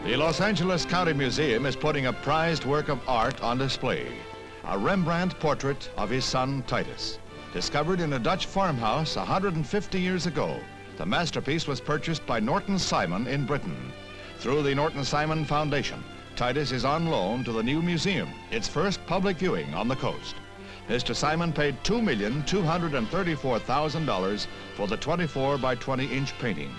The Los Angeles County Museum is putting a prized work of art on display. A Rembrandt portrait of his son, Titus. Discovered in a Dutch farmhouse 150 years ago, the masterpiece was purchased by Norton Simon in Britain. Through the Norton Simon Foundation, Titus is on loan to the new museum, its first public viewing on the coast. Mr. Simon paid $2,234,000 for the 24 by 20 inch painting.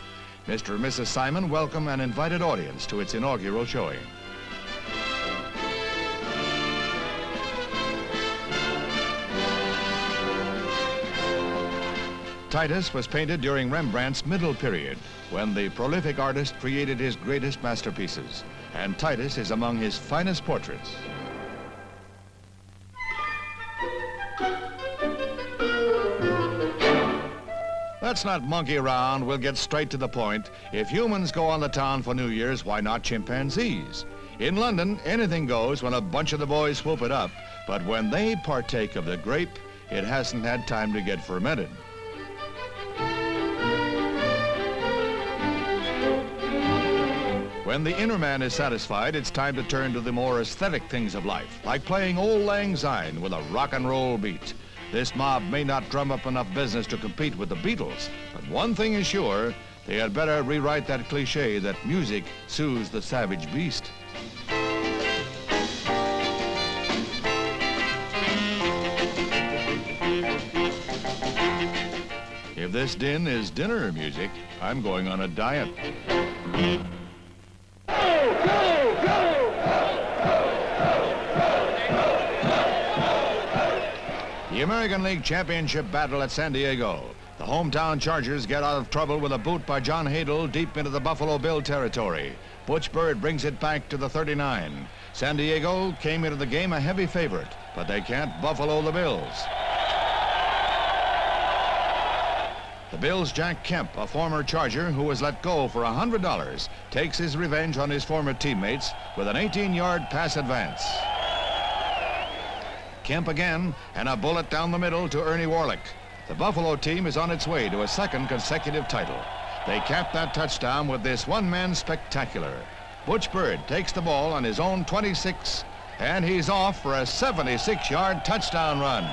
Mr. and Mrs. Simon welcome an invited audience to its inaugural showing. Titus was painted during Rembrandt's middle period, when the prolific artist created his greatest masterpieces, and Titus is among his finest portraits. Let's not monkey around, we'll get straight to the point. If humans go on the town for New Year's, why not chimpanzees? In London, anything goes when a bunch of the boys whoop it up, but when they partake of the grape, it hasn't had time to get fermented. When the inner man is satisfied, it's time to turn to the more aesthetic things of life, like playing Old Lang Syne with a rock and roll beat. This mob may not drum up enough business to compete with the Beatles, but one thing is sure, they had better rewrite that cliche that music soothes the savage beast. If this din is dinner music, I'm going on a diet. The American League Championship battle at San Diego. The hometown Chargers get out of trouble with a boot by John Hadle deep into the Buffalo Bill territory. Butch Bird brings it back to the 39. San Diego came into the game a heavy favorite, but they can't buffalo the Bills. The Bills' Jack Kemp, a former Charger who was let go for $100, takes his revenge on his former teammates with an 18-yard pass advance. Kemp again, and a bullet down the middle to Ernie Warlick. The Buffalo team is on its way to a second consecutive title. They capped that touchdown with this one-man spectacular. Butch Bird takes the ball on his own 26, and he's off for a 76-yard touchdown run.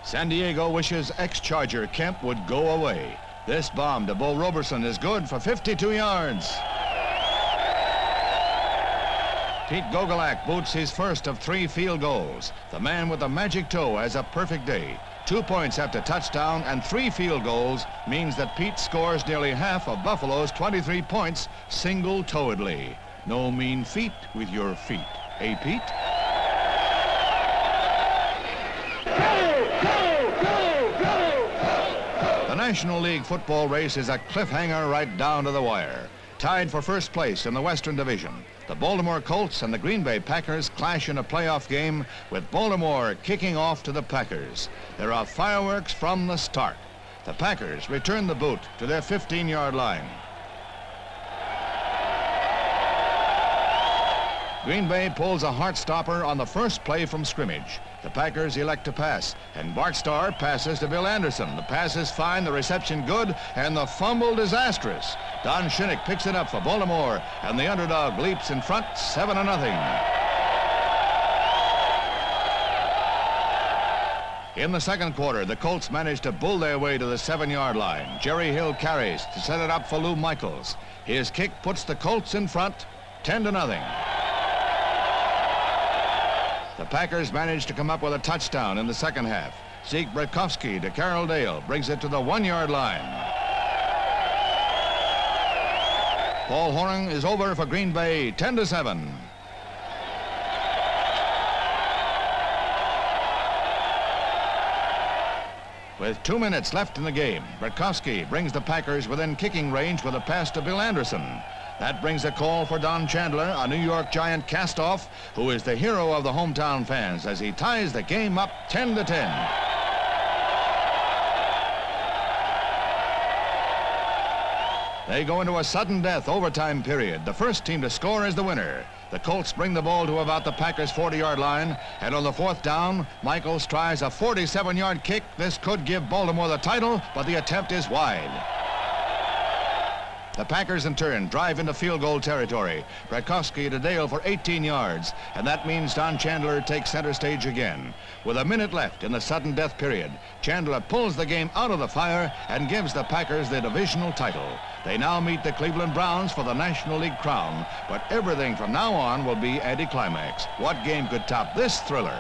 San Diego wishes ex-Charger Kemp would go away. This bomb to Bo Roberson is good for 52 yards. Pete Gogolak boots his first of 3 field goals. The man with the magic toe has a perfect day. 2 points after touchdown and 3 field goals means that Pete scores nearly half of Buffalo's 23 points single-toedly. No mean feat with your feet, eh, Pete? The National League football race is a cliffhanger right down to the wire. Tied for first place in the Western Division, the Baltimore Colts and the Green Bay Packers clash in a playoff game with Baltimore kicking off to the Packers. There are fireworks from the start. The Packers return the boot to their 15-yard line. Green Bay pulls a heart-stopper on the first play from scrimmage. The Packers elect to pass, and Bart Starr passes to Bill Anderson. The pass is fine, the reception good, and the fumble disastrous. Don Shinnick picks it up for Baltimore, and the underdog leaps in front 7-0. In the second quarter, the Colts managed to bull their way to the 7-yard line. Jerry Hill carries to set it up for Lou Michaels. His kick puts the Colts in front 10-0. The Packers managed to come up with a touchdown in the second half. Zeke Bratkowski to Carroll Dale brings it to the 1-yard line. Paul Hornung is over for Green Bay, 10-7. With 2 minutes left in the game, Bratkowski brings the Packers within kicking range with a pass to Bill Anderson. That brings a call for Don Chandler, a New York Giant cast-off, who is the hero of the hometown fans as he ties the game up 10-10. They go into a sudden death overtime period. The first team to score is the winner. The Colts bring the ball to about the Packers' 40-yard line, and on the 4th down, Michaels tries a 47-yard kick. This could give Baltimore the title, but the attempt is wide. The Packers, in turn, drive into field goal territory. Bratkowski to Dale for 18 yards, and that means Don Chandler takes center stage again. With a minute left in the sudden death period, Chandler pulls the game out of the fire and gives the Packers the divisional title. They now meet the Cleveland Browns for the National League crown, but everything from now on will be anticlimax. What game could top this thriller?